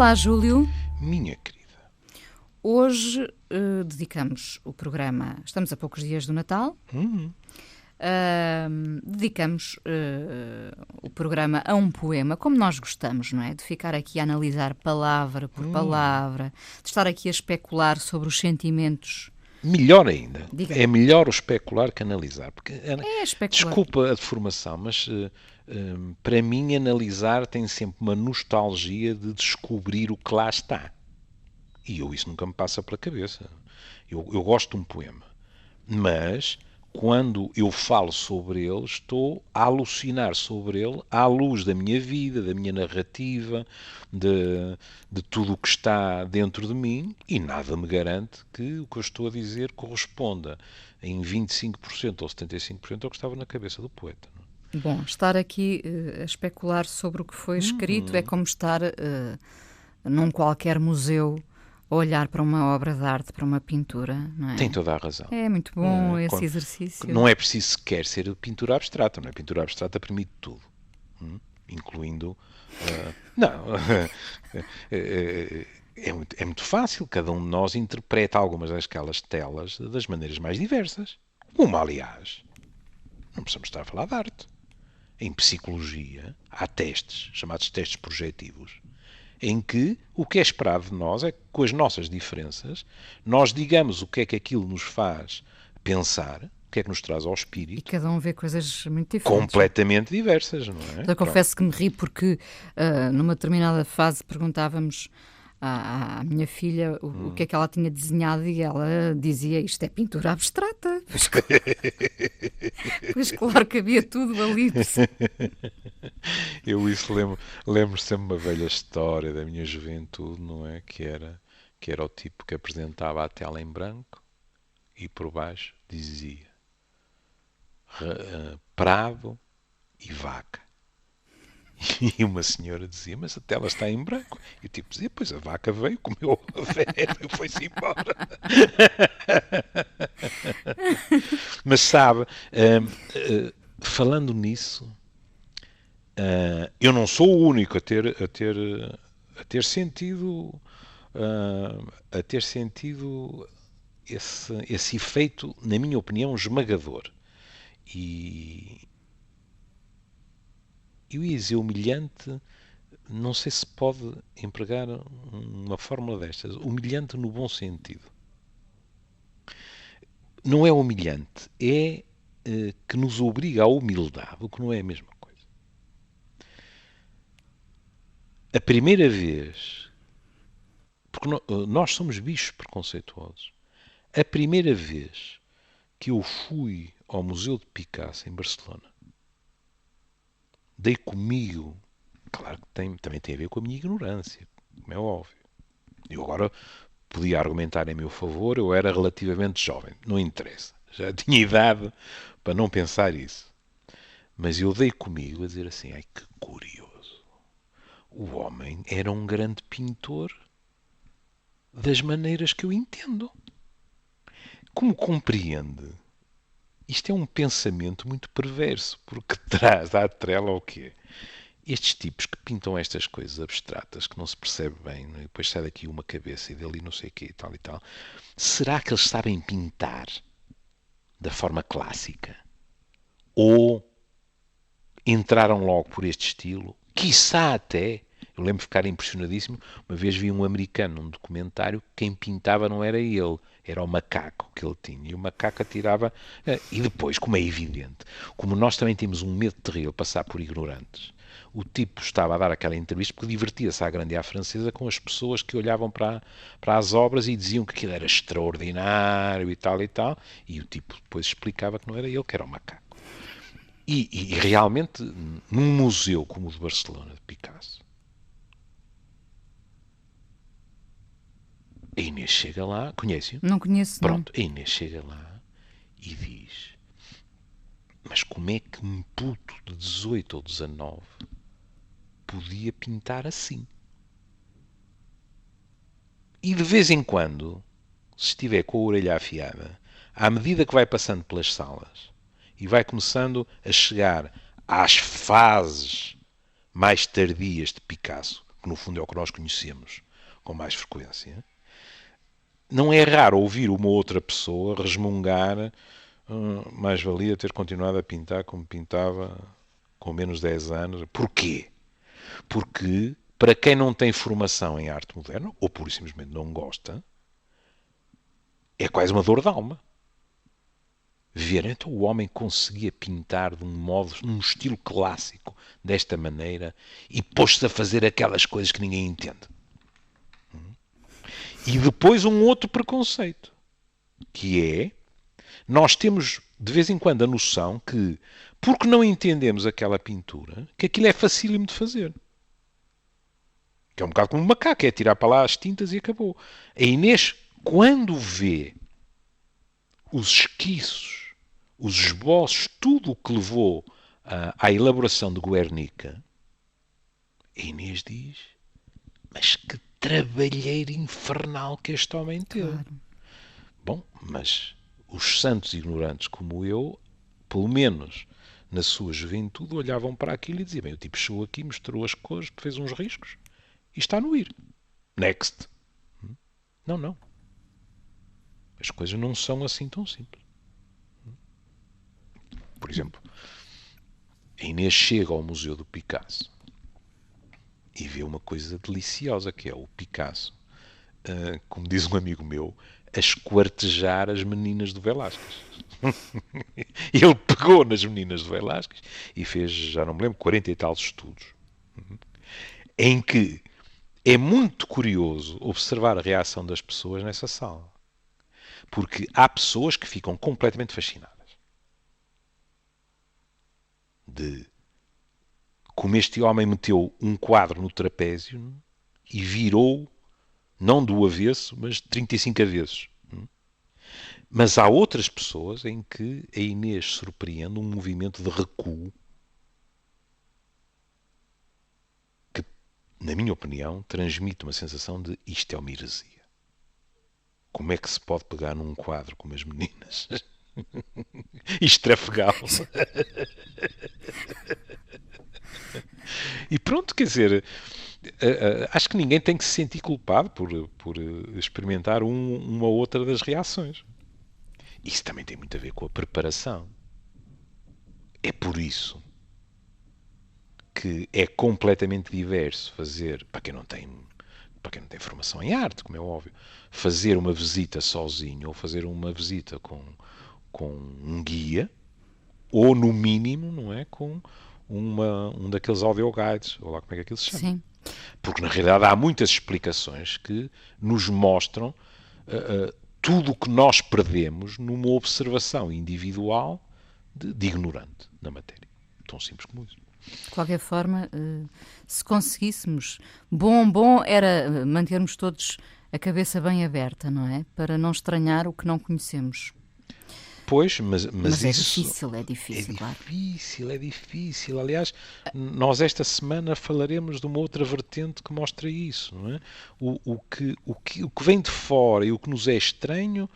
Olá, Júlio. Minha querida. Hoje dedicamos o programa, estamos a poucos dias do Natal, dedicamos o programa a um poema, como nós gostamos, não é? De ficar aqui a analisar palavra por palavra, de estar aqui a especular sobre os sentimentos. Melhor ainda, Diga. é melhor o especular que analisar. Porque, especular. desculpa a deformação, mas para mim analisar tem sempre uma nostalgia de descobrir o que lá está. E isso nunca me passa pela cabeça. Eu gosto de um poema, mas quando eu falo sobre ele, estou a alucinar sobre ele à luz da minha vida, da minha narrativa, de tudo o que está dentro de mim, e nada me garante que o que eu estou a dizer corresponda em 25% ou 75% ao que estava na cabeça do poeta. Bom, estar aqui a especular sobre o que foi escrito é como estar num qualquer museu a olhar para uma obra de arte, para uma pintura, não é? Tem toda a razão. É muito bom esse exercício. Não é preciso sequer ser pintura abstrata, não é? Pintura abstrata permite tudo, incluindo... É muito fácil, cada um de nós interpreta algumas daquelas telas das maneiras mais diversas. Uma, aliás, não precisamos estar a falar de arte. Em psicologia, há testes, chamados testes projetivos, em que o que é esperado de nós é que, com as nossas diferenças, nós digamos o que é que aquilo nos faz pensar, o que é que nos traz ao espírito. E cada um vê coisas muito diferentes. Completamente diversas, não é? Eu confesso que me ri porque, numa determinada fase, perguntávamos à minha filha o que é que ela tinha desenhado e ela dizia: isto é pintura abstrata. Pois claro que havia tudo ali. Eu isso lembro sempre uma velha história da minha juventude, não é? Que era o tipo que apresentava a tela em branco e por baixo dizia prado e vaca. E uma senhora dizia: mas a tela está em branco. E o tipo dizia: pois a vaca veio, comeu a velha e foi-se embora. Mas sabe, falando nisso, eu não sou o único a ter sentido esse efeito, na minha opinião, esmagador. E eu ia dizer humilhante, não sei se pode empregar uma fórmula destas. Humilhante no bom sentido. Não é humilhante, é que nos obriga à humildade, o que não é a mesma coisa. A primeira vez, porque nós somos bichos preconceituosos, a primeira vez que eu fui ao Museu de Picasso em Barcelona, dei comigo, claro que também tem a ver com a minha ignorância, como é óbvio. Eu agora podia argumentar em meu favor, eu era relativamente jovem, não interessa, já tinha idade para não pensar isso. Mas eu dei comigo a dizer assim: ai, que curioso, o homem era um grande pintor das maneiras que eu entendo. Como compreende? Isto é um pensamento muito perverso, porque traz à trela o quê? Estes tipos que pintam estas coisas abstratas, que não se percebe bem, e depois sai daqui uma cabeça e dali não sei o quê e tal, será que eles sabem pintar da forma clássica? Ou entraram logo por este estilo? Quiçá até, eu lembro de ficar impressionadíssimo, uma vez vi um americano num documentário, quem pintava não era ele, era o macaco que ele tinha. E o macaco atirava... E depois, como é evidente, como nós também temos um medo terrível de passar por ignorantes, o tipo estava a dar aquela entrevista porque divertia-se à grande e à francesa com as pessoas que olhavam para as obras e diziam que aquilo era extraordinário e tal, e o tipo depois explicava que não era ele, que era o macaco. E realmente, num museu como o de Barcelona, de Picasso, a Inês chega lá, conhece-o? Não conheço, Pronto, a Inês chega lá e diz: mas como é que um puto de 18 ou 19 podia pintar assim? E de vez em quando, se estiver com a orelha afiada, à medida que vai passando pelas salas e vai começando a chegar às fases mais tardias de Picasso, que no fundo é o que nós conhecemos com mais frequência, não é raro ouvir uma outra pessoa resmungar mais valia ter continuado a pintar como pintava com menos de 10 anos. Porquê? Porque, para quem não tem formação em arte moderna, ou pura e simplesmente não gosta, é quase uma dor de alma. Ver, então o homem conseguia pintar de um modo, num estilo clássico, desta maneira, e pôs-se a fazer aquelas coisas que ninguém entende. E depois um outro preconceito, que é, nós temos de vez em quando a noção que, porque não entendemos aquela pintura, que aquilo é facílimo de fazer. Que é um bocado como um macaco, é tirar para lá as tintas e acabou. A Inês, quando vê os esquiços, os esboços, tudo o que levou à elaboração de Guernica, a Inês diz, mas que trabalheiro infernal que este homem teve. Claro. Bom, mas os santos ignorantes como eu, pelo menos na sua juventude, olhavam para aquilo e diziam, bem, o tipo chegou aqui, misturou as cores, fez uns riscos e está no ir. Next. Não, não. As coisas não são assim tão simples. Por exemplo, a Inês chega ao Museu do Picasso e vê uma coisa deliciosa, que é o Picasso, como diz um amigo meu, a esquartejar as meninas do Velázquez. Ele pegou nas meninas do Velázquez e fez, já não me lembro, 40 e tal estudos, em que é muito curioso observar a reação das pessoas nessa sala. Porque há pessoas que ficam completamente fascinadas de como este homem meteu um quadro no trapézio e virou, não do avesso, mas 35 avessos. Mas há outras pessoas em que a Inês surpreende um movimento de recuo que, na minha opinião, transmite uma sensação de isto é uma heresia. Como é que se pode pegar num quadro como as meninas e estrafegá-lo? E pronto, quer dizer, acho que ninguém tem que se sentir culpado por experimentar uma ou outra das reações. Isso também tem muito a ver com a preparação. É por isso que é completamente diverso fazer, para quem não tem formação em arte, como é óbvio, fazer uma visita sozinho ou fazer uma visita com um guia, ou no mínimo, não é, com um daqueles audio guides, ou lá como é que aquilo se chama. Sim. Porque na realidade há muitas explicações que nos mostram tudo o que nós perdemos numa observação individual de ignorante na matéria. Tão simples como isso. De qualquer forma, se conseguíssemos, bom era mantermos todos a cabeça bem aberta, não é? Para não estranhar o que não conhecemos. Pois, mas é isso difícil, claro. É difícil. Aliás, nós esta semana falaremos de uma outra vertente que mostra isso, não é? O que vem de fora e o que nos é estranho,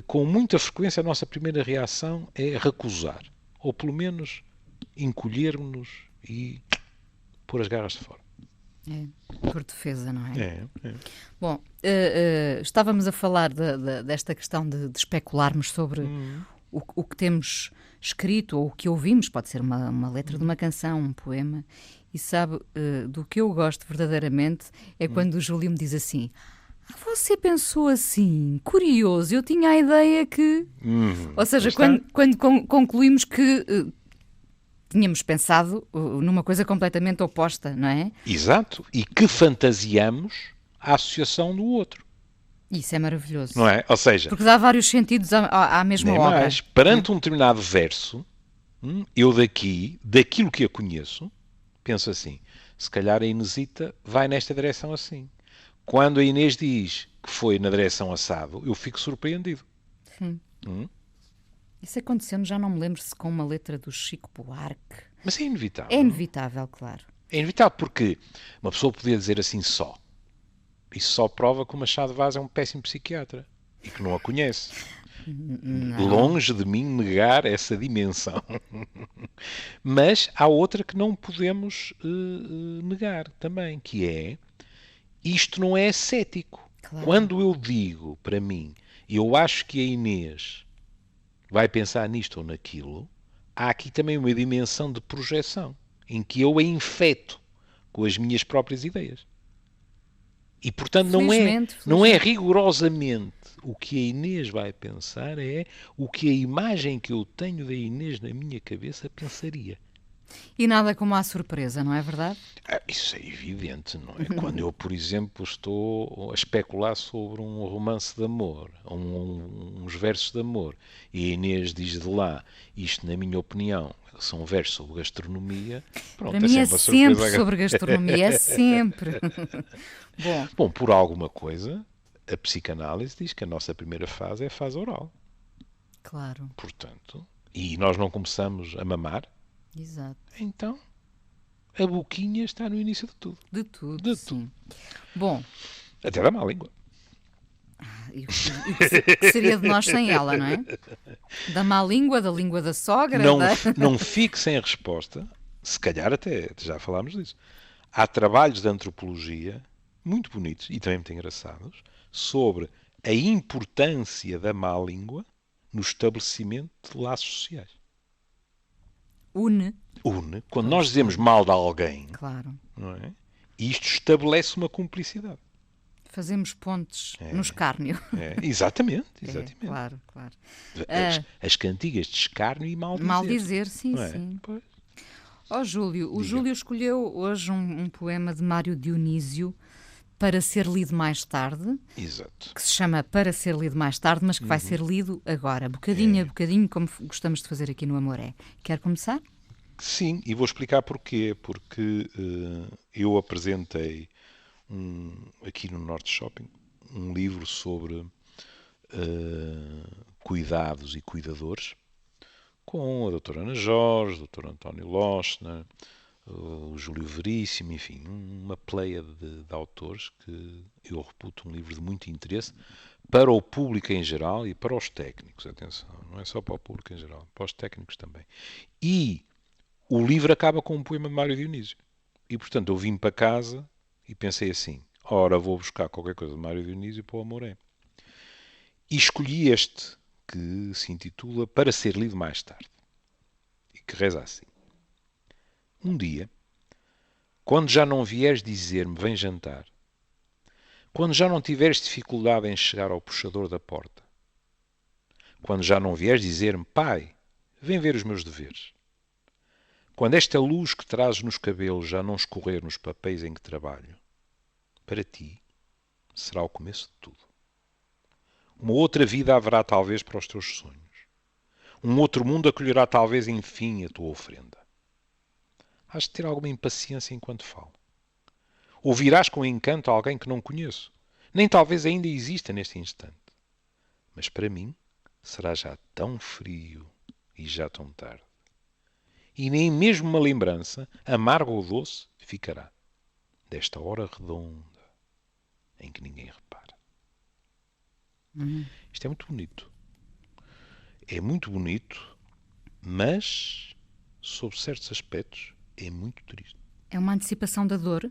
com muita frequência a nossa primeira reação é recusar. Ou pelo menos encolhermos-nos e pôr as garras de fora. É, por defesa, não é? É. Bom, estávamos a falar desta questão de especularmos sobre o que temos escrito ou o que ouvimos, pode ser uma letra de uma canção, um poema, e sabe, do que eu gosto verdadeiramente é quando o Júlio me diz assim: você pensou assim, curioso, eu tinha a ideia que... Ou seja, quando concluímos que... tínhamos pensado numa coisa completamente oposta, não é? Exato. E que fantasiamos a associação do outro. Isso é maravilhoso. Não é? Ou seja... Porque dá vários sentidos à mesma obra. Mais. Perante um determinado verso, eu daquilo que a conheço, penso assim, se calhar a Inesita vai nesta direção assim. Quando a Inês diz que foi na direção assado, eu fico surpreendido. Sim. Isso aconteceu-me, já não me lembro se com uma letra do Chico Buarque. Mas é inevitável. É inevitável, claro. É inevitável porque uma pessoa podia dizer assim só. Isso só prova que o Machado de Vaz é um péssimo psiquiatra e que não a conhece. Não. Longe de mim negar essa dimensão. Mas há outra que não podemos negar também, que é Isto não é ascético. Claro. Quando eu digo para mim, eu acho que a Inês vai pensar nisto ou naquilo, há aqui também uma dimensão de projeção, em que eu a infeto com as minhas próprias ideias. E, portanto, Felizmente, não é felizmente. rigorosamente o que a Inês vai pensar, é o que a imagem que eu tenho da Inês na minha cabeça pensaria. E nada como a surpresa, não é verdade? Isso é evidente, não é? Quando eu, por exemplo, estou a especular sobre um romance de amor, uns versos de amor, e a Inês diz de lá, isto, na minha opinião, são versos sobre gastronomia, Para pronto, é mim é sempre uma sempre surpresa. sobre gastronomia, é sempre. Bom, Bom, por alguma coisa, a psicanálise diz que a nossa primeira fase é a fase oral. claro, Portanto, e nós não começamos a mamar, exato. então a boquinha está no início de tudo. De tudo, De tudo. sim. Bom, Até da má língua. que seria de nós sem ela, não é? Da má língua, da língua da sogra, Não, da... não fique sem resposta, se calhar até já falámos disso. Há trabalhos de antropologia muito bonitos e também muito engraçados sobre a importância da má língua no estabelecimento de laços sociais. une. Une, quando Pois, nós dizemos claro, mal de alguém, claro. não é? Isto estabelece uma cumplicidade. Fazemos pontes no escárnio. Exatamente, É, exatamente. claro, claro. As cantigas de escárnio e mal dizer. Mal dizer, sim, Não é? sim. Pois. Ó Júlio, o Diga. Júlio escolheu hoje um poema de Mário Dionísio para ser lido mais tarde, Exato. que se chama Para Ser Lido Mais Tarde, mas que vai ser lido agora, bocadinho a bocadinho, como gostamos de fazer aqui no Amoré. Quer começar? Sim, e vou explicar porquê. Porque eu apresentei aqui no Norte Shopping um livro sobre cuidados e cuidadores, com a doutora Ana Jorge, o doutor António Lochner, o Júlio Veríssimo, enfim, uma pleia de autores que eu reputo um livro de muito interesse para o público em geral e para os técnicos, atenção, não é só para o público em geral, para os técnicos também. E o livro acaba com um poema de Mário Dionísio. E, portanto, eu vim para casa e pensei assim, ora, vou buscar qualquer coisa de Mário Dionísio para o Amoré. E escolhi este, que se intitula Para Ser Lido Mais Tarde, e que reza assim. Um dia, quando já não vieres dizer-me vem jantar, quando já não tiveres dificuldade em chegar ao puxador da porta, quando já não vieres dizer-me pai, vem ver os meus deveres, quando esta luz que trazes nos cabelos já não escorrer nos papéis em que trabalho, para ti será o começo de tudo. Uma outra vida haverá talvez para os teus sonhos. Um outro mundo acolherá talvez enfim a tua ofrenda. Hás de ter alguma impaciência enquanto falo. Ouvirás com encanto alguém que não conheço, nem talvez ainda exista neste instante. Mas para mim será já tão frio e já tão tarde. E nem mesmo uma lembrança, amarga ou doce, ficará desta hora redonda em que ninguém repara. Isto é muito bonito. É muito bonito, mas, sob certos aspectos, é muito triste. É uma antecipação da dor?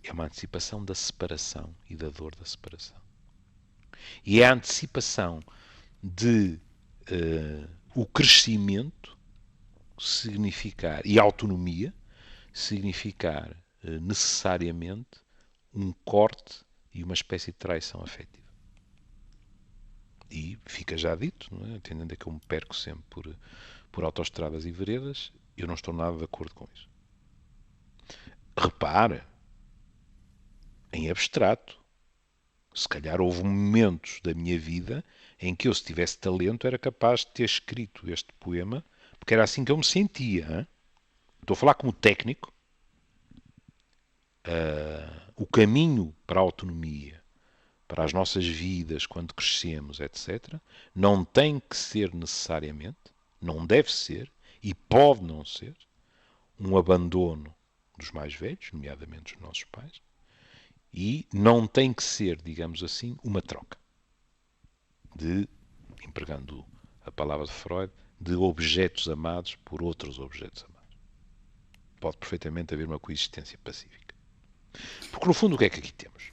É uma antecipação da separação e da dor da separação. E é a antecipação de o crescimento significar, e a autonomia significar necessariamente um corte e uma espécie de traição afetiva. E fica já dito, não é? Entendendo que eu me perco sempre por autoestradas e veredas, eu não estou nada de acordo com isso. Repara, em abstrato, se calhar houve momentos da minha vida em que eu, se tivesse talento, era capaz de ter escrito este poema, porque era assim que eu me sentia. Hein? Estou a falar como técnico. O caminho para a autonomia, para as nossas vidas quando crescemos, etc., não tem que ser necessariamente, não deve ser, e pode não ser, um abandono dos mais velhos, nomeadamente dos nossos pais, e não tem que ser, digamos assim, uma troca de, empregando a palavra de Freud, de objetos amados por outros objetos amados. Pode perfeitamente haver uma coexistência pacífica. Porque, no fundo, o que é que aqui temos?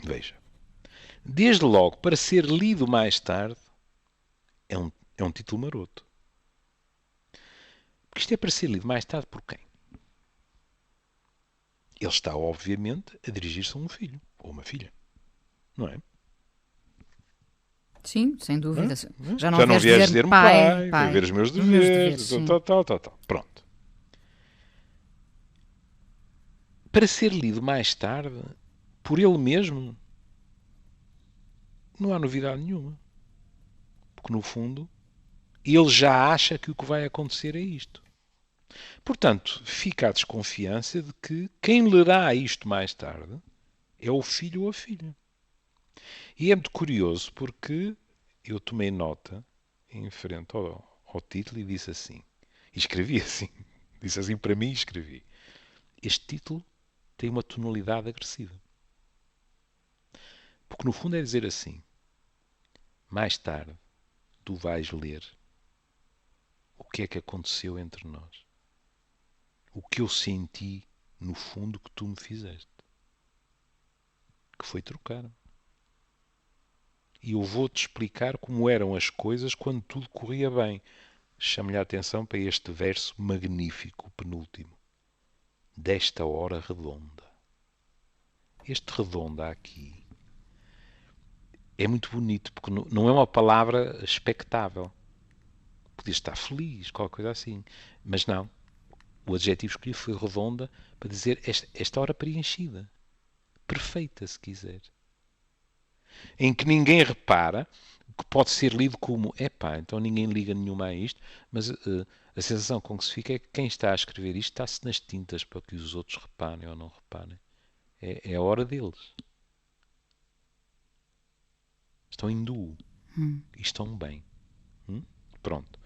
Veja. Desde logo, para ser lido mais tarde, é um título maroto. Porque isto é para ser lido mais tarde por quem? Ele está, obviamente, a dirigir-se a um filho ou uma filha. Não é? Sim, sem dúvida. Não é? Já não Já não vies vies dizer dizer-me pai, vai ver os meus Os meus deveres, sim. tal. Pronto. Para ser lido mais tarde, por ele mesmo, não há novidade nenhuma. Porque, no fundo, ele já acha que o que vai acontecer é isto. Portanto, fica a desconfiança de que quem lerá isto mais tarde é o filho ou a filha. E é muito curioso porque eu tomei nota em frente ao título e disse assim, e escrevi assim, disse assim para mim e escrevi, este título tem uma tonalidade agressiva. Porque no fundo é dizer assim, mais tarde tu vais ler o que é que aconteceu entre nós. O que eu senti no fundo que tu me fizeste. Que foi trocar. E eu vou-te explicar como eram as coisas quando tudo corria bem. Chamo-lhe a atenção para este verso magnífico, o penúltimo. Desta hora redonda. Este redonda aqui é muito bonito, porque não é uma palavra expectável. Podia estar feliz, qualquer coisa assim. Mas não. O adjetivo escolhido foi redonda para dizer esta hora preenchida. Perfeita, se quiser. Em que ninguém repara, que pode ser lido como epá, então ninguém liga nenhuma a isto, mas a sensação com que se fica é que quem está a escrever isto está-se nas tintas para que os outros reparem ou não reparem. É a hora deles. Estão em duo. E estão bem. Pronto.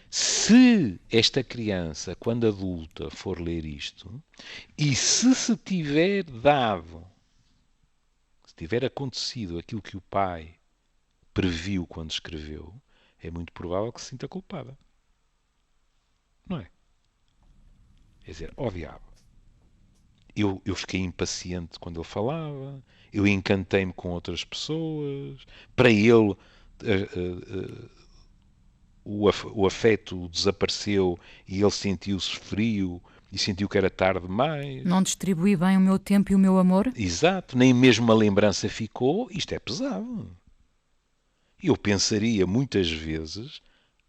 Se esta criança, quando adulta, for ler isto, e se tiver dado, se tiver acontecido aquilo que o pai previu quando escreveu, é muito provável que se sinta culpada. Não é? Quer dizer, ó diabo, eu fiquei impaciente quando ele falava, eu encantei-me com outras pessoas, para ele o afeto desapareceu e ele sentiu-se frio e sentiu que era tarde demais. Não distribuí bem o meu tempo e o meu amor? Exato, nem mesmo uma lembrança ficou, isto é pesado. Eu pensaria muitas vezes,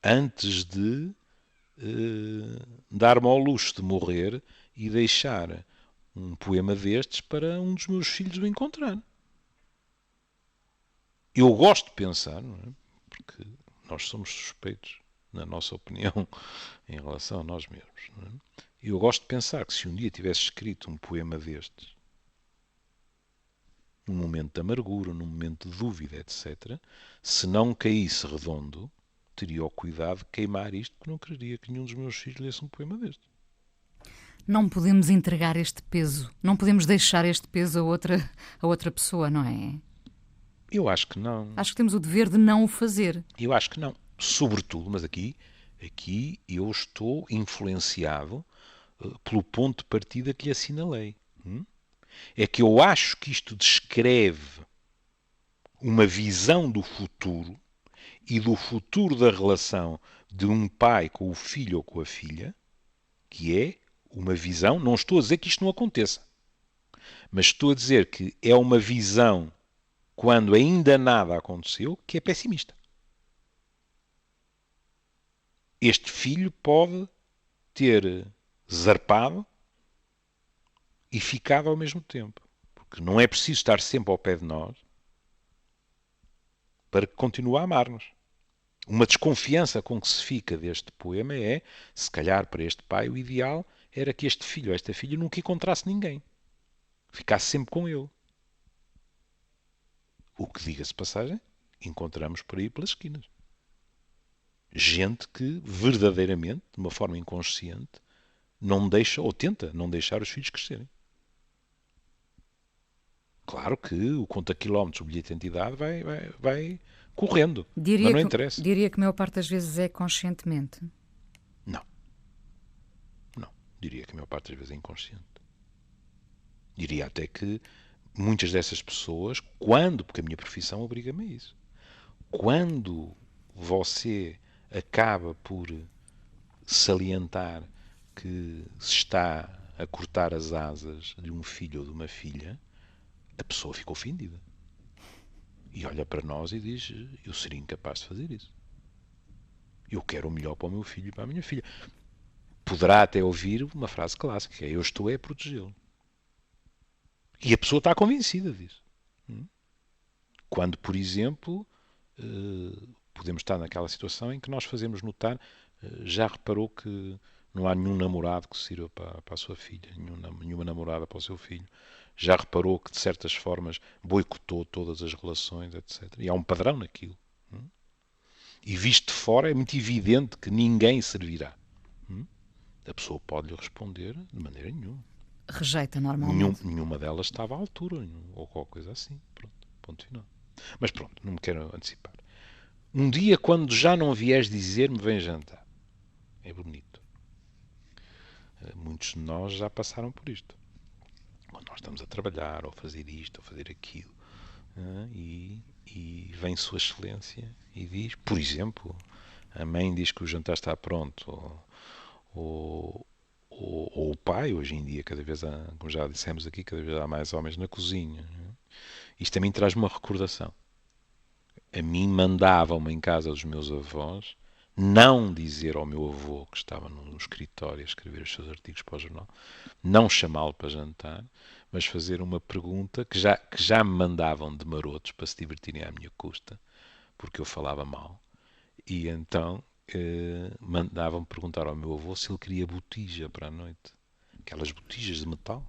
antes de dar-me ao luxo de morrer e deixar um poema destes para um dos meus filhos o encontrar. Eu gosto de pensar, não é? Porque nós somos suspeitos, na nossa opinião, em relação a nós mesmos. Não é? Eu gosto de pensar que se um dia tivesse escrito um poema destes, num momento de amargura, num momento de dúvida, etc., se não caísse redondo, teria o cuidado de queimar isto, porque não queria que nenhum dos meus filhos lesse um poema deste. Não podemos entregar este peso, não podemos deixar este peso a outra pessoa, não é? Eu acho que não. Acho que temos o dever de não o fazer. Eu acho que não. Sobretudo, mas aqui eu estou influenciado pelo ponto de partida que lhe assinalei. É que eu acho que isto descreve uma visão do futuro e do futuro da relação de um pai com o filho ou com a filha, que é uma visão, não estou a dizer que isto não aconteça, mas estou a dizer que é uma visão, quando ainda nada aconteceu, que é pessimista. Este filho pode ter zarpado e ficado ao mesmo tempo. Porque não é preciso estar sempre ao pé de nós para que continue a amar-nos. Uma desconfiança com que se fica deste poema é, se calhar para este pai, o ideal era que este filho ou esta filha nunca encontrasse ninguém. Ficasse sempre com ele. O que, diga-se de passagem, encontramos por aí pelas esquinas. Gente que, verdadeiramente, de uma forma inconsciente, não deixa, ou tenta não deixar os filhos crescerem. Claro que o conta-quilómetros, o bilhete de identidade vai correndo, mas não interessa. Diria que a maior parte das vezes é conscientemente. Não. Não. Diria que a maior parte das vezes é inconsciente. Diria até que muitas dessas pessoas, porque a minha profissão obriga-me a isso, quando você acaba por salientar que se está a cortar as asas de um filho ou de uma filha, a pessoa fica ofendida. E olha para nós e diz: eu seria incapaz de fazer isso. Eu quero o melhor para o meu filho e para a minha filha. Poderá até ouvir uma frase clássica, que é: eu estou a protegê-lo. E a pessoa está convencida disso. Quando, por exemplo, podemos estar naquela situação em que nós fazemos notar, já reparou que não há nenhum namorado que sirva para a sua filha, nenhuma namorada para o seu filho. Já reparou que, de certas formas, boicotou todas as relações, etc. E há um padrão naquilo. E visto de fora, é muito evidente que ninguém servirá. A pessoa pode-lhe responder de maneira nenhuma. Rejeita normalmente. Nenhuma delas estava à altura, ou qualquer coisa assim. Pronto, ponto final. Mas pronto, não me quero antecipar. Um dia, quando já não vieres dizer-me, vem jantar. É bonito. Muitos de nós já passaram por isto. Quando nós estamos a trabalhar, ou a fazer isto, ou a fazer aquilo, e vem Sua Excelência e diz, por exemplo, a mãe diz que o jantar está pronto, ou o pai, hoje em dia, cada vez há, como já dissemos aqui, cada vez há mais homens na cozinha. Isto também traz-me uma recordação. A mim mandavam-me em casa dos meus avós não dizer ao meu avô, que estava no escritório a escrever os seus artigos para o jornal, não chamá-lo para jantar, mas fazer uma pergunta que já me mandavam de marotos para se divertirem à minha custa, porque eu falava mal. E então mandavam-me perguntar ao meu avô se ele queria botija para a noite. Aquelas botijas de metal,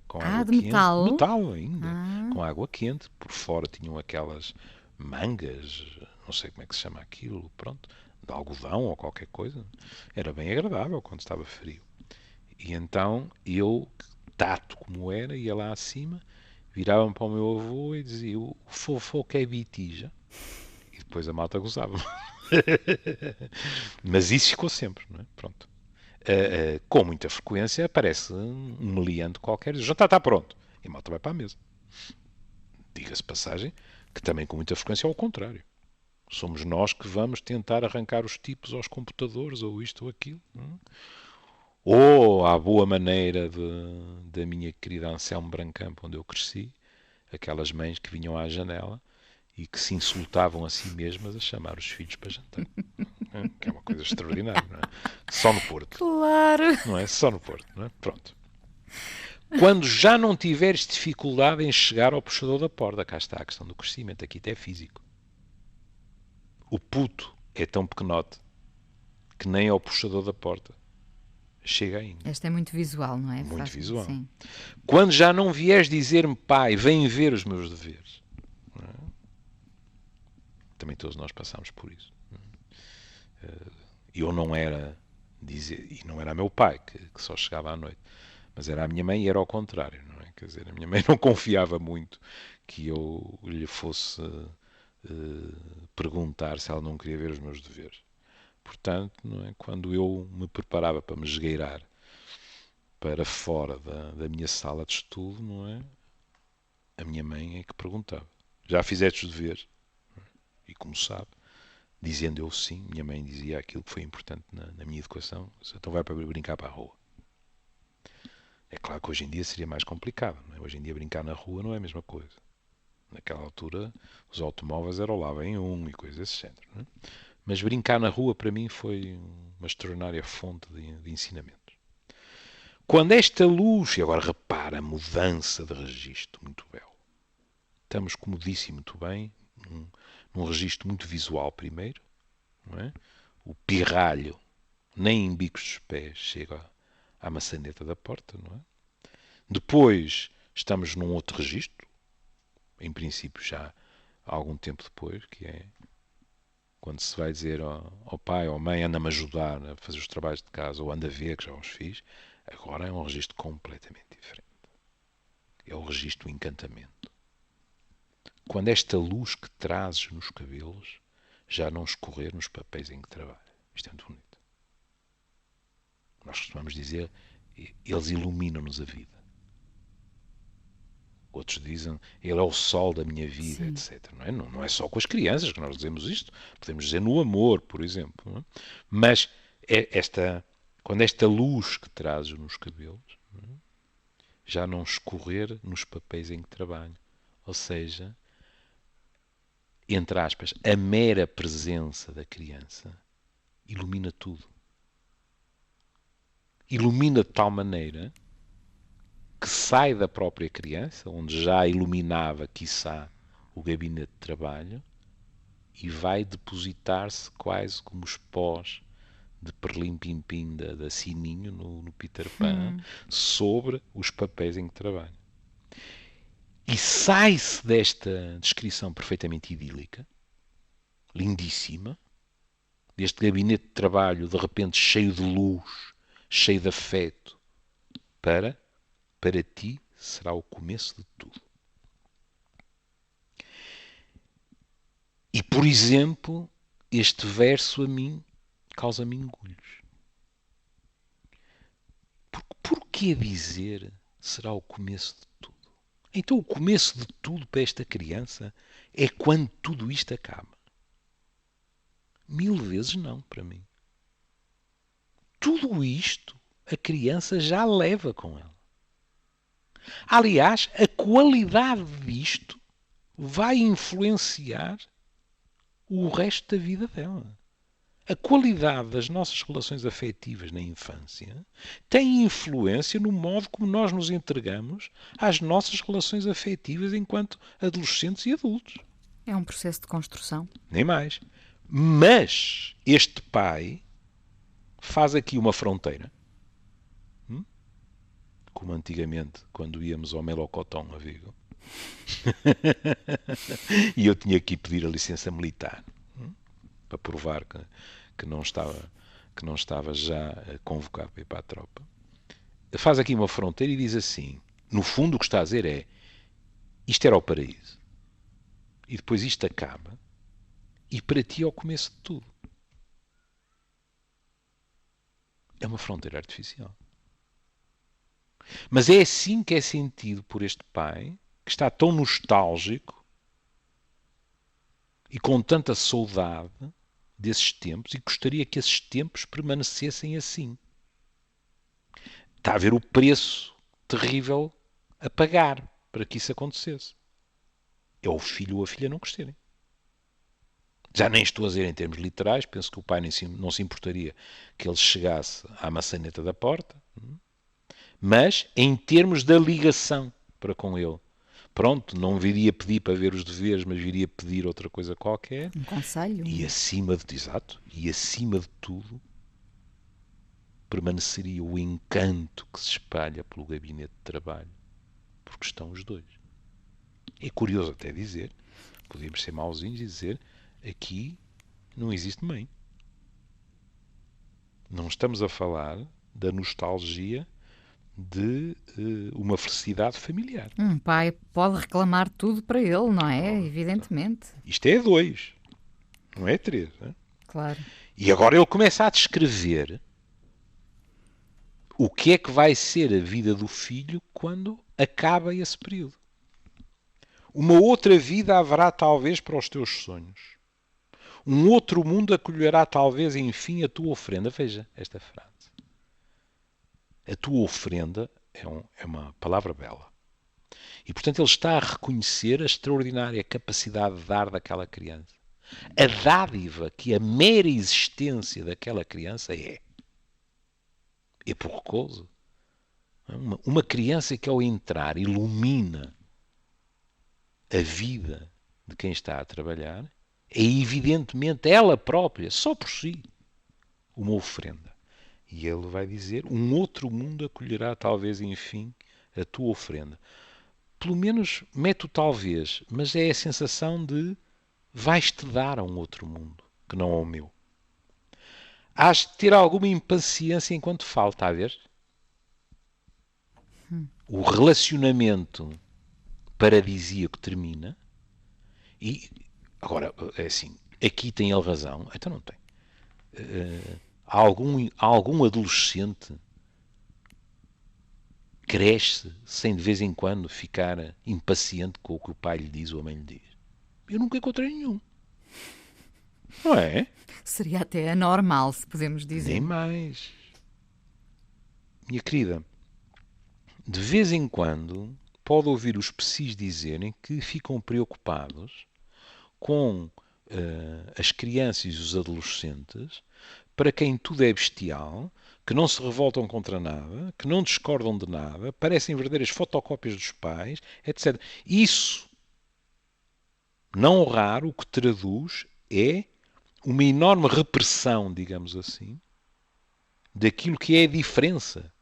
com água De quente. metal? Metal ainda, Ah, com água quente. Por fora tinham aquelas mangas, não sei como é que se chama aquilo, pronto, de algodão ou qualquer coisa. Era bem agradável quando estava frio. E então eu, tato como era, ia lá acima, virava-me para o meu avô e dizia: o fofo que é bitija. E depois a malta gozava. Mas isso ficou sempre, não é? Pronto. Com muita frequência aparece um meliante qualquer e diz: o jantar está pronto. E a malta vai para a mesa. Diga-se passagem que também com muita frequência é ao contrário. Somos nós que vamos tentar arrancar os tipos aos computadores, ou isto ou aquilo. Ou à boa maneira da minha querida Anselmo Brancampo, onde eu cresci, aquelas mães que vinham à janela e que se insultavam a si mesmas a chamar os filhos para jantar. Que é uma coisa extraordinária, não é? Só no Porto. claro! Não é? Só no Porto, não é? Pronto. Quando já não tiveres dificuldade em chegar ao puxador da porta, cá está a questão do crescimento, aqui até é físico. O puto é tão pequenote que nem ao puxador da porta chega ainda. Esta é muito visual, não é? Muito Fácil, visual. sim. Quando já não vieres dizer-me, pai, vem ver os meus deveres. Também todos nós passamos por isso. Eu não era dizer, e não era meu pai que só chegava à noite, mas era a minha mãe e era ao contrário, não é? Quer dizer, a minha mãe não confiava muito que eu lhe fosse perguntar se ela não queria ver os meus deveres. Portanto, não é? Quando eu me preparava para me esgueirar para fora da minha sala de estudo, não é? A minha mãe é que perguntava: já fizeste os deveres? E como sabe, dizendo eu sim, minha mãe dizia aquilo que foi importante na minha educação: então vai para brincar para a rua. É claro que hoje em dia seria mais complicado. Não é? Hoje em dia brincar na rua não é a mesma coisa. Naquela altura os automóveis eram lá bem um e coisas desse género. Não é? Mas brincar na rua para mim foi uma extraordinária fonte de ensinamentos. Quando esta luz, e agora repara a mudança de registro, muito belo. Estamos, como disse muito bem, num registro muito visual primeiro. Não é? O pirralho nem em bicos dos pés chega à maçaneta da porta. Não é? Depois estamos num outro registro, em princípio já há algum tempo depois, que é quando se vai dizer ao pai ou à mãe: anda-me a ajudar a fazer os trabalhos de casa, ou anda a ver que já os fiz. Agora é um registro completamente diferente. É o registro do encantamento. Quando esta luz que trazes nos cabelos já não escorrer nos papéis em que trabalha. Isto é muito bonito. Nós costumamos dizer: eles iluminam-nos a vida. Outros dizem, ele é o sol da minha vida, Sim. etc. Não é? Não é só com as crianças que nós dizemos isto. Podemos dizer no amor, por exemplo. Não é? Mas quando esta luz que trazes nos cabelos, não é? Já não escorrer nos papéis em que trabalho. Ou seja, entre aspas, a mera presença da criança ilumina tudo. Ilumina de tal maneira que sai da própria criança, onde já iluminava, quiçá, o gabinete de trabalho, e vai depositar-se quase como os pós de Perlim-Pim-Pim da Sininho no Peter Pan, sobre os papéis em que trabalha. E sai-se desta descrição perfeitamente idílica, lindíssima, deste gabinete de trabalho de repente cheio de luz, cheio de afeto, para ti será o começo de tudo. E, por exemplo, este verso a mim causa-me engulhos. Por que dizer será o começo de tudo? Então o começo de tudo para esta criança é quando tudo isto acaba. 1000 vezes não para mim. Tudo isto a criança já leva com ela. Aliás, a qualidade disto vai influenciar o resto da vida dela. A qualidade das nossas relações afetivas na infância tem influência no modo como nós nos entregamos às nossas relações afetivas enquanto adolescentes e adultos. É um processo de construção. Nem mais. Mas este pai faz aqui uma fronteira. Como antigamente, quando íamos ao Melocotão a Vigo. E eu tinha que ir pedir a licença militar para provar que não estava já convocado para ir para a tropa. Faz aqui uma fronteira e diz assim, no fundo o que está a dizer é, isto era o paraíso. E depois isto acaba e para ti é o começo de tudo. É uma fronteira artificial. Mas é assim que é sentido por este pai, que está tão nostálgico e com tanta saudade desses tempos e gostaria que esses tempos permanecessem assim. Está a ver o preço terrível a pagar para que isso acontecesse. É o filho ou a filha não gostarem. Já nem estou a dizer em termos literais, penso que o pai não se importaria que ele chegasse à maçaneta da porta, mas em termos da ligação para com ele. Pronto, não viria pedir para ver os deveres, mas viria pedir outra coisa qualquer. Um conselho. E acima de tudo, permaneceria o encanto que se espalha pelo gabinete de trabalho, porque estão os dois. É curioso até dizer, podíamos ser mauzinhos e dizer, aqui não existe mãe. Não estamos a falar da nostalgia de uma felicidade familiar. Um pai pode reclamar tudo para ele, não é? Evidentemente. Isto é 2, não é 3. Não é? Claro. E agora ele começa a descrever o que é que vai ser a vida do filho quando acaba esse período. Uma outra vida haverá talvez para os teus sonhos. Um outro mundo acolherá talvez enfim a tua ofrenda. Veja esta frase. A tua ofrenda é uma palavra bela. E, portanto, ele está a reconhecer a extraordinária capacidade de dar daquela criança. A dádiva que a mera existência daquela criança é. É por causa. Uma criança que ao entrar ilumina a vida de quem está a trabalhar é evidentemente ela própria, só por si, uma ofrenda. E ele vai dizer, um outro mundo acolherá talvez, enfim, a tua ofrenda. Pelo menos mete o talvez, mas é a sensação de vais-te dar a um outro mundo, que não ao meu. Hás de ter alguma impaciência enquanto falta, a ver? O relacionamento paradisíaco termina e, agora, é assim, aqui tem ele razão, então não tem. Algum adolescente cresce sem de vez em quando ficar impaciente com o que o pai lhe diz ou a mãe lhe diz? Eu nunca encontrei nenhum. Não é? Seria até anormal, se podemos Nem dizer. mais. Minha querida, de vez em quando pode ouvir os psis dizerem que ficam preocupados com as crianças e os adolescentes, para quem tudo é bestial, que não se revoltam contra nada, que não discordam de nada, parecem verdadeiras fotocópias dos pais, etc. Isso, não raro, o que traduz é uma enorme repressão, digamos assim, daquilo que é a diferença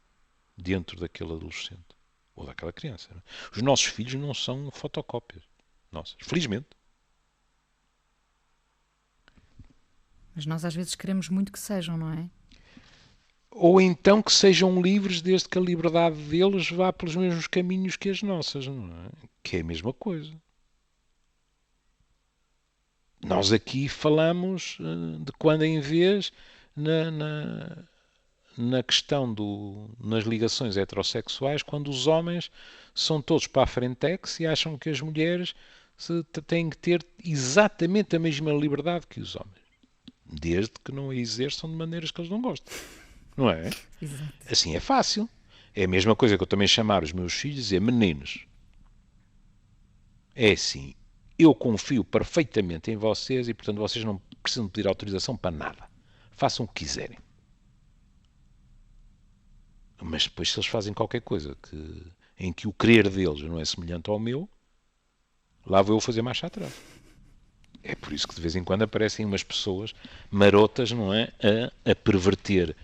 dentro daquele adolescente ou daquela criança. Os nossos filhos não são fotocópias nossas, felizmente. Mas nós às vezes queremos muito que sejam, não é? Ou então que sejam livres desde que a liberdade deles vá pelos mesmos caminhos que as nossas, não é? Que é a mesma coisa. Nós aqui falamos de quando em vez na questão nas ligações heterossexuais, quando os homens são todos para a frentex e acham que as mulheres têm que ter exatamente a mesma liberdade que os homens. Desde que não a exerçam de maneiras que eles não gostam. Não é? Exato. Assim é fácil. É a mesma coisa que eu também chamar os meus filhos e dizer, meninos, é assim, eu confio perfeitamente em vocês e, portanto, vocês não precisam pedir autorização para nada. Façam o que quiserem. Mas depois, se eles fazem qualquer coisa em que o querer deles não é semelhante ao meu, lá vou eu fazer marcha atrás. É por isso que de vez em quando aparecem umas pessoas marotas, não é? A perverter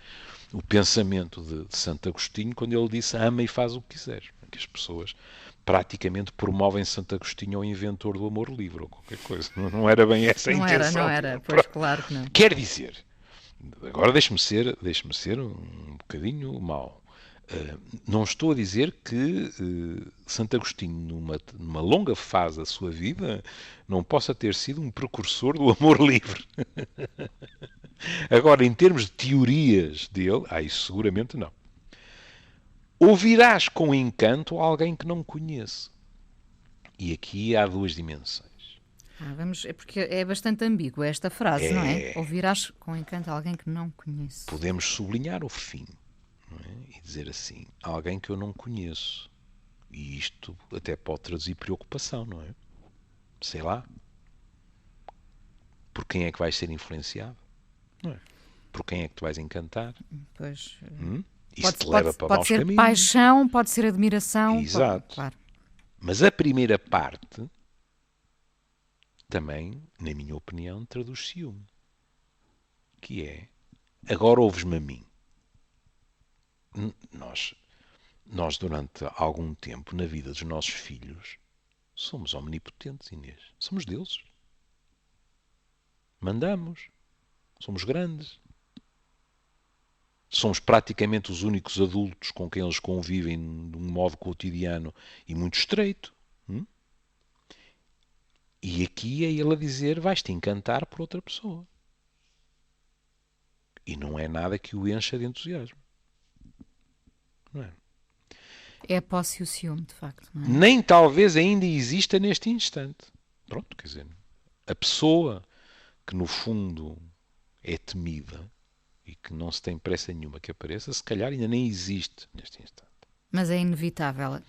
o pensamento de Santo Agostinho quando ele disse ama e faz o que quiseres. Que as pessoas praticamente promovem Santo Agostinho ao inventor do amor livre ou qualquer coisa. Não era bem essa a intenção. Não era. Pois, claro que não. Quer dizer, agora deixe-me ser um bocadinho mau. Não estou a dizer que Santo Agostinho, numa longa fase da sua vida, não possa ter sido um precursor do amor livre. Agora, em termos de teorias dele, isso seguramente não. Ouvirás com encanto alguém que não conheço. E aqui há duas dimensões. É porque é bastante ambígua esta frase, não é? Ouvirás com encanto alguém que não conheço. Podemos sublinhar o fim, não é? E dizer assim, alguém que eu não conheço. E isto até pode traduzir preocupação, não é? Sei lá. Por quem é que vais ser influenciado? Não é? Por quem é que tu vais encantar? Pois. Isso te leva para maus caminhos. Pode ser paixão, pode ser admiração. Exato. Claro. Mas a primeira parte também, na minha opinião, traduz ciúme. Que é, agora ouves-me a mim. Nós, durante algum tempo, na vida dos nossos filhos, somos omnipotentes, Inês. Somos deuses. Mandamos. Somos grandes. Somos praticamente os únicos adultos com quem eles convivem de um modo cotidiano e muito estreito. E aqui é ele a dizer, vais-te encantar por outra pessoa. E não é nada que o encha de entusiasmo. Não é? É a posse e o ciúme, de facto. Não é? Nem talvez ainda exista neste instante. Pronto, quer dizer, a pessoa que no fundo é temida e que não se tem pressa nenhuma que apareça, se calhar ainda nem existe neste instante. Mas é inevitável.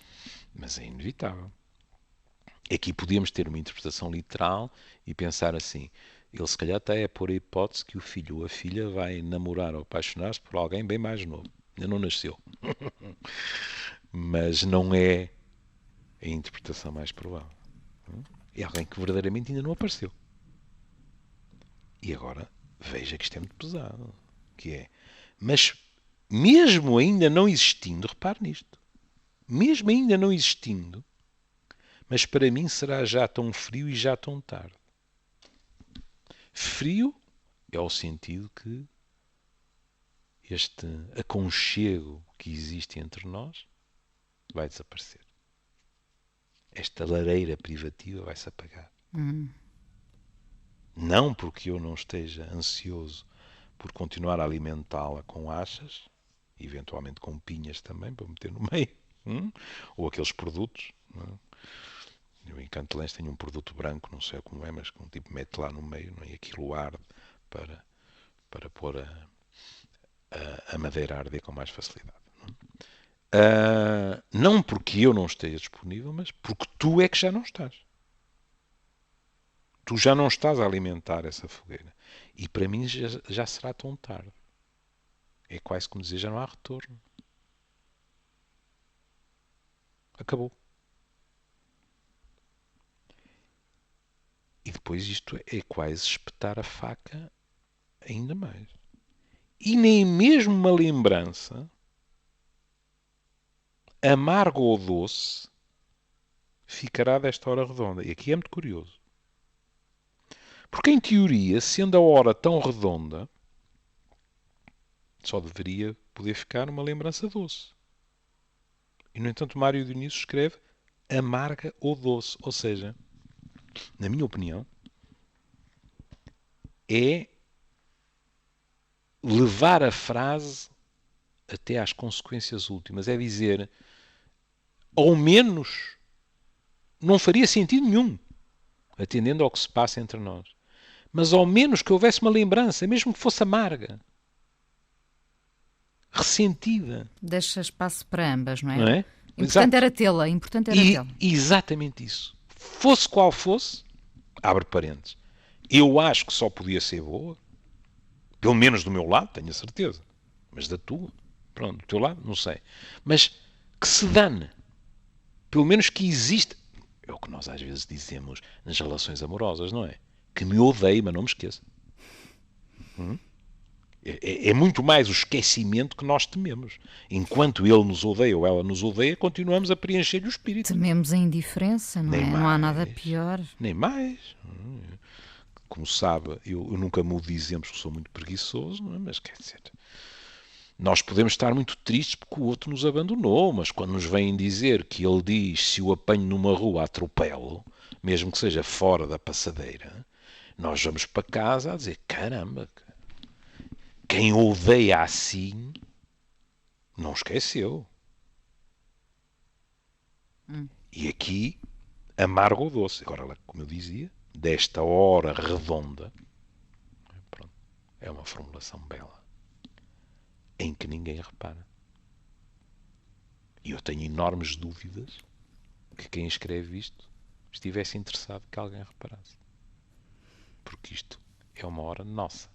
Mas é inevitável. Aqui podíamos ter uma interpretação literal e pensar assim, ele se calhar está a pôr a hipótese que o filho ou a filha vai namorar ou apaixonar-se por alguém bem mais novo. Ainda não nasceu. Mas não é a interpretação mais provável. É alguém que verdadeiramente ainda não apareceu. E agora, veja que isto é muito pesado. Que é, mas mesmo ainda não existindo, repare nisto, mesmo ainda não existindo, mas para mim será já tão frio e já tão tarde. Frio é o sentido que este aconchego que existe entre nós vai desaparecer. Esta lareira privativa vai se apagar. Não porque eu não esteja ansioso por continuar a alimentá-la com achas, eventualmente com pinhas também, para meter no meio, Ou aqueles produtos. Não é? Eu em Cantelães tenho um produto branco, não sei como é, mas que um tipo mete lá no meio, não é? E aquilo arde para pôr a madeira a arder com mais facilidade. Não porque eu não esteja disponível, mas porque tu é que já não estás. Tu já não estás a alimentar essa fogueira. E para mim já será tão tarde. É quase como dizer, já não há retorno. Acabou. E depois isto é quase espetar a faca ainda mais. E nem mesmo uma lembrança, amargo ou doce, ficará desta hora redonda. E aqui é muito curioso. Porque, em teoria, sendo a hora tão redonda, só deveria poder ficar uma lembrança doce. E, no entanto, Mário Dionísio escreve amarga ou doce. Ou seja, na minha opinião, é levar a frase até às consequências últimas. É dizer, ao menos, não faria sentido nenhum, atendendo ao que se passa entre nós. Mas ao menos que houvesse uma lembrança, mesmo que fosse amarga, ressentida. Deixa espaço para ambas, não é? Não é? Importante era tê-la, importante era tê-la. Exatamente isso. Fosse qual fosse, abre parênteses, eu acho que só podia ser boa, pelo menos do meu lado, tenho a certeza. Mas da tua, pronto, do teu lado, não sei. Mas que se dane. Pelo menos que exista. É o que nós às vezes dizemos nas relações amorosas, não é? Que me odeie, mas não me esqueça. É muito mais o esquecimento que nós tememos. Enquanto ele nos odeia ou ela nos odeia, continuamos a preencher-lhe o espírito. Tememos a indiferença, não Nem é? mais, Não há nada pior. Nem mais. Como sabe, eu nunca mudo de exemplos que sou muito preguiçoso, não é? Mas quer dizer, nós podemos estar muito tristes porque o outro nos abandonou, mas quando nos vêm dizer que ele diz se o apanho numa rua atropelo, mesmo que seja fora da passadeira, nós vamos para casa a dizer, caramba, quem odeia assim não esqueceu. E aqui, amargo ou doce. Agora, como eu dizia, desta hora redonda, pronto, é uma formulação bela, em que ninguém repara. E eu tenho enormes dúvidas que quem escreve isto estivesse interessado que alguém reparasse. Porque isto é uma hora nossa.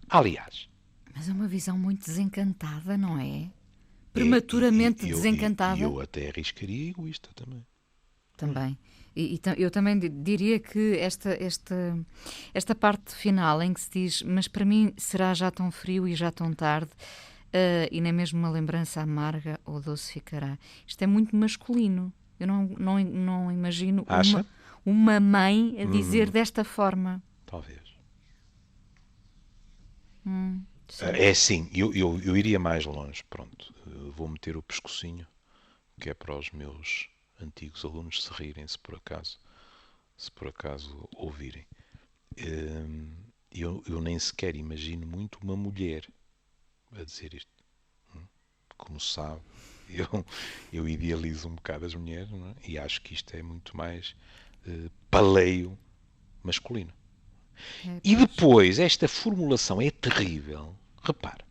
Aliás... Mas é uma visão muito desencantada, não é? Prematuramente desencantada. E eu até arriscaria egoísta também. Também. Eu também diria que esta parte final em que se diz mas para mim será já tão frio e já tão tarde e nem mesmo uma lembrança amarga ou doce ficará. Isto é muito masculino. Eu não imagino uma mãe a dizer desta forma. Talvez. É assim, eu iria mais longe. Pronto, vou meter o pescocinho, que é para os meus antigos alunos se rirem, se por acaso ouvirem. Eu nem sequer imagino muito uma mulher a dizer isto. Como sabe, eu idealizo um bocado as mulheres, não é? E acho que isto é muito mais paleio masculino. E depois, esta formulação é terrível. Repare,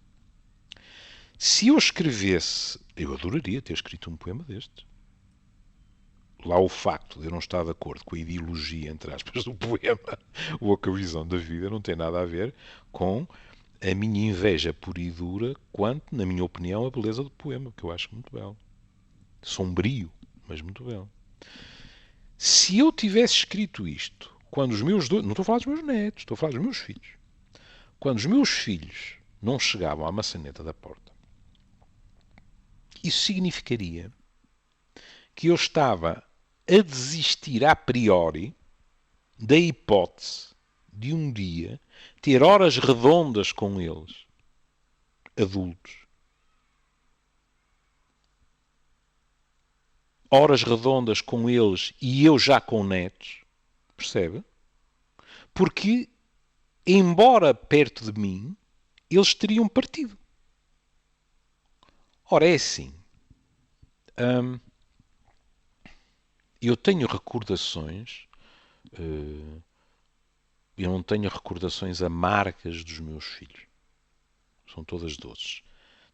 se eu escrevesse, eu adoraria ter escrito um poema deste. Lá o facto de eu não estar de acordo com a ideologia, entre aspas, do poema ou com a visão da vida não tem nada a ver com a minha inveja pura e dura quanto, na minha opinião, a beleza do poema, que eu acho muito belo. Sombrio, mas muito belo. Se eu tivesse escrito isto quando os meus dois... Não estou a falar dos meus netos, estou a falar dos meus filhos. Quando os meus filhos não chegavam à maçaneta da porta, isso significaria que eu estava a desistir a priori da hipótese de um dia ter horas redondas com eles, adultos. Horas redondas com eles e eu já com netos. Percebe? Porque, embora perto de mim, eles teriam partido. Ora, é assim. Hum, eu tenho recordações, eh, eu não tenho recordações amargas dos meus filhos. São todas doces.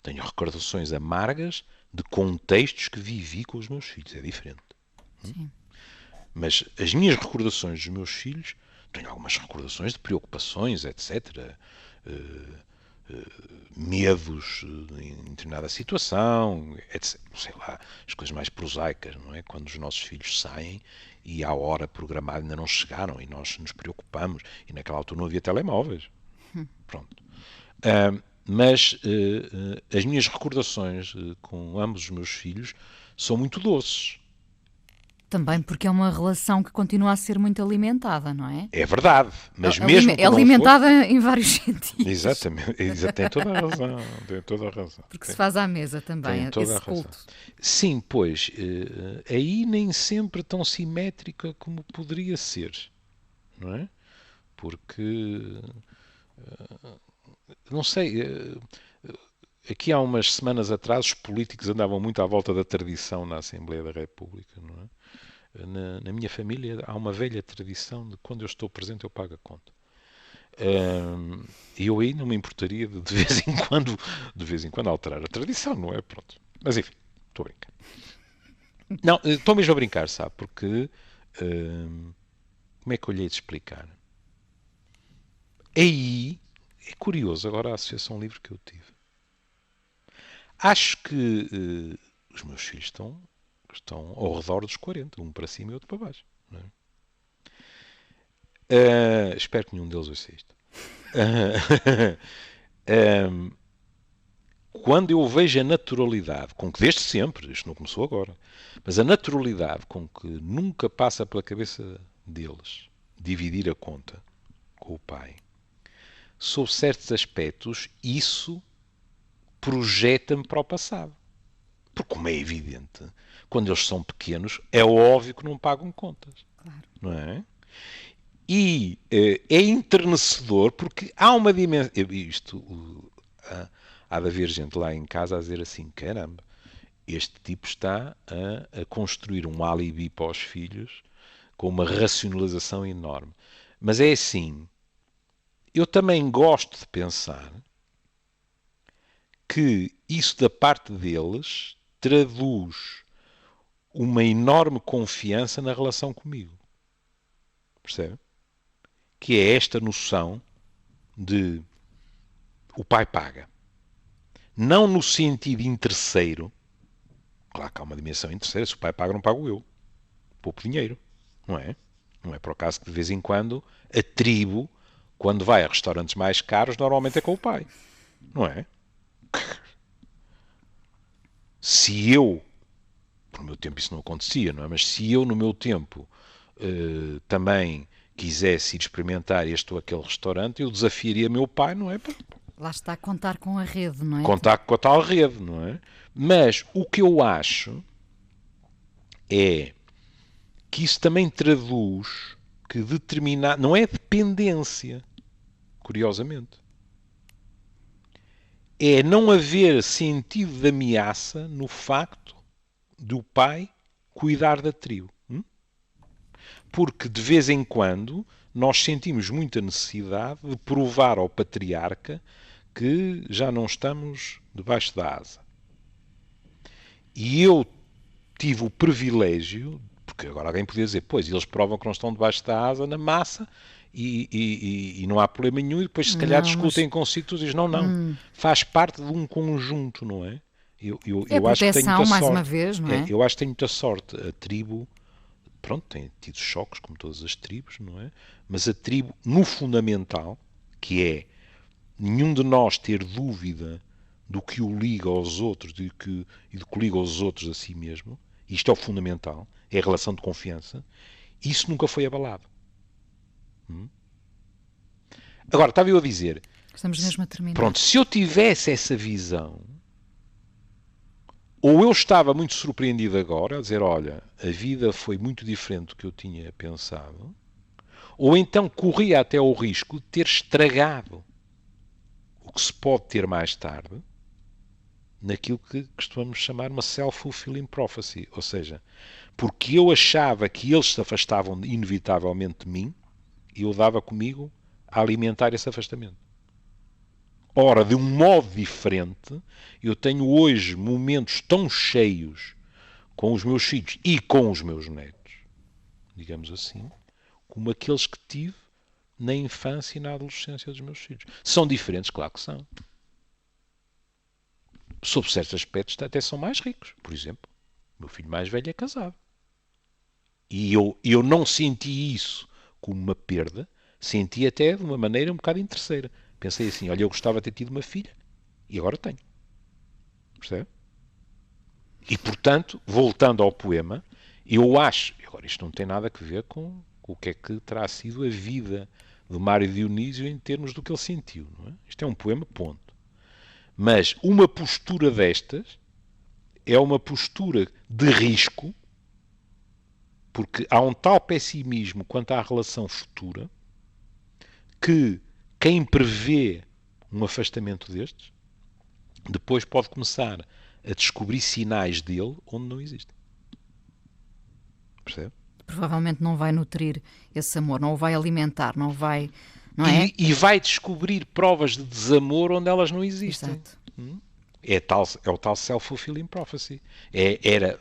Tenho recordações amargas de contextos que vivi com os meus filhos. É diferente. Sim. Mas as minhas recordações dos meus filhos, tenho algumas recordações de preocupações, etc. Medos em determinada situação, etc. Sei lá, as coisas mais prosaicas, não é? Quando os nossos filhos saem e à hora programada ainda não chegaram e nós nos preocupamos e naquela altura não havia telemóveis. Pronto. Mas as minhas recordações com ambos os meus filhos são muito doces. Também porque é uma relação que continua a ser muito alimentada, não é? É verdade, mas mesmo que é não alimentada fosse... em vários sentidos. Exatamente, tem toda a razão. Tem toda a razão. Porque se faz à mesa também, Tem toda esse a razão. culto. Sim, pois, aí nem sempre tão simétrica como poderia ser, não é? Porque, não sei, aqui há umas semanas atrás os políticos andavam muito à volta da tradição na Assembleia da República, não é? Na minha família há uma velha tradição de quando eu estou presente eu pago a conta. E eu aí não me importaria de vez em quando alterar a tradição, não é? Pronto. Mas enfim, estou a brincar. Não, estou mesmo a brincar, sabe? Porque como é que eu lhe hei de explicar? Aí é curioso agora a associação livre que eu tive. Acho que os meus filhos estão ao redor dos 40, um para cima e outro para baixo. Não é? Espero que nenhum deles ouça isto. Quando eu vejo a naturalidade, com que desde sempre, isto não começou agora, mas a naturalidade com que nunca passa pela cabeça deles dividir a conta com o pai, sob certos aspectos, isso projeta-me para o passado. Porque, como é evidente, quando eles são pequenos, é óbvio que não pagam contas. Claro. Não é? E é enternecedor porque há uma dimensão. Há de haver gente lá em casa a dizer assim: caramba, este tipo está a construir um alibi para os filhos com uma racionalização enorme. Mas é assim, eu também gosto de pensar que isso da parte deles traduz uma enorme confiança na relação comigo. Percebe? Que é esta noção de o pai paga. Não no sentido interesseiro. Claro que há uma dimensão interesseira. Se o pai paga, não pago eu. Pouco dinheiro. Não é? Não é por acaso que de vez em quando a tribo, quando vai a restaurantes mais caros, normalmente é com o pai. Não é? Se eu, por meu tempo isso não acontecia, não é? Mas se eu no meu tempo também quisesse ir experimentar este ou aquele restaurante, eu desafiaria meu pai, não é? Lá está a contar com a rede, não é? Contar com a tal rede, não é? Mas o que eu acho é que isso também traduz que determinar, não é dependência, curiosamente. É não haver sentido de ameaça no facto do pai cuidar da tribo. Porque de vez em quando nós sentimos muita necessidade de provar ao patriarca que já não estamos debaixo da asa. E eu tive o privilégio, porque agora alguém podia dizer, pois, eles provam que não estão debaixo da asa na massa e não há problema nenhum, e depois se calhar discutem consigo, tu dizes, não, faz parte de um conjunto, não é? É acho que tenho proteção, muita mais sorte. uma vez, não é? Eu acho que tenho muita sorte. A tribo, pronto, tem tido choques, como todas as tribos, não é? Mas a tribo, no fundamental, que é nenhum de nós ter dúvida do que o liga aos outros e do que o liga aos outros a si mesmo, isto é o fundamental, é a relação de confiança, isso nunca foi abalado. Agora, estava eu a dizer, Estamos mesmo a terminar. pronto, se eu tivesse essa visão, ou eu estava muito surpreendido agora, a dizer, olha, a vida foi muito diferente do que eu tinha pensado, ou então corria até o risco de ter estragado o que se pode ter mais tarde, naquilo que costumamos chamar uma self-fulfilling prophecy, ou seja, porque eu achava que eles se afastavam inevitavelmente de mim, eu dava comigo a alimentar esse afastamento. Ora, de um modo diferente, eu tenho hoje momentos tão cheios com os meus filhos e com os meus netos, digamos assim, como aqueles que tive na infância e na adolescência dos meus filhos. São diferentes? Claro que são. Sob certos aspectos até são mais ricos. Por exemplo, o meu filho mais velho é casado. E eu não senti isso como uma perda, senti até de uma maneira um bocado interesseira. Pensei assim, olha, eu gostava de ter tido uma filha e agora tenho. Percebe? E, portanto, voltando ao poema, eu acho, agora isto não tem nada a ver com o que é que terá sido a vida de Mário Dionísio em termos do que ele sentiu. Não é? Isto é um poema, ponto. Mas uma postura destas é uma postura de risco, porque há um tal pessimismo quanto à relação futura que quem prevê um afastamento destes depois pode começar a descobrir sinais dele onde não existem. Percebe? Provavelmente não vai nutrir esse amor, não o vai alimentar, não vai... Não é? E vai descobrir provas de desamor onde elas não existem. Exato. É o tal self-fulfilling prophecy.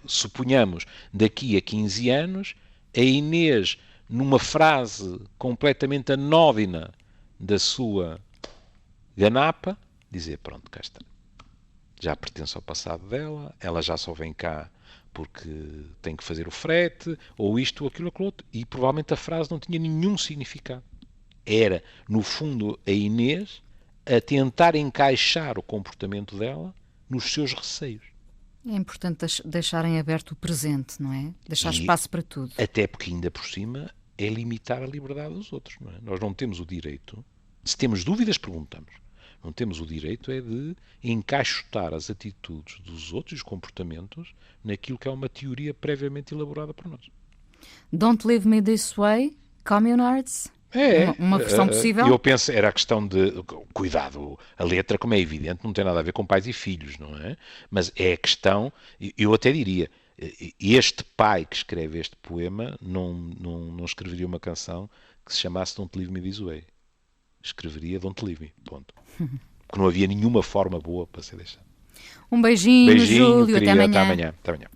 Suponhamos, daqui a 15 anos, a Inês, numa frase completamente anódina da sua ganapa, dizer, pronto, cá está. Já pertence ao passado dela, ela já só vem cá porque tem que fazer o frete, ou isto, ou aquilo, ou outro. E provavelmente a frase não tinha nenhum significado. Era, no fundo, a Inês a tentar encaixar o comportamento dela nos seus receios. É importante deixarem aberto o presente, não é? Deixar espaço para tudo. Até porque, ainda por cima, é limitar a liberdade dos outros. Não é? Nós não temos o direito, se temos dúvidas, perguntamos. Não temos o direito é de encaixotar as atitudes dos outros e os comportamentos naquilo que é uma teoria previamente elaborada por nós. Don't leave me this way, communards. Uma versão possível? Eu penso, era a questão de, cuidado, a letra, como é evidente, não tem nada a ver com pais e filhos, não é? Mas é a questão, eu até diria, este pai que escreve este poema não escreveria uma canção que se chamasse Don't Leave Me This Way. Escreveria Don't Leave Me, ponto. Porque não havia nenhuma forma boa para ser deixado. Um beijinho, Júlio, querida, até amanhã. Até amanhã.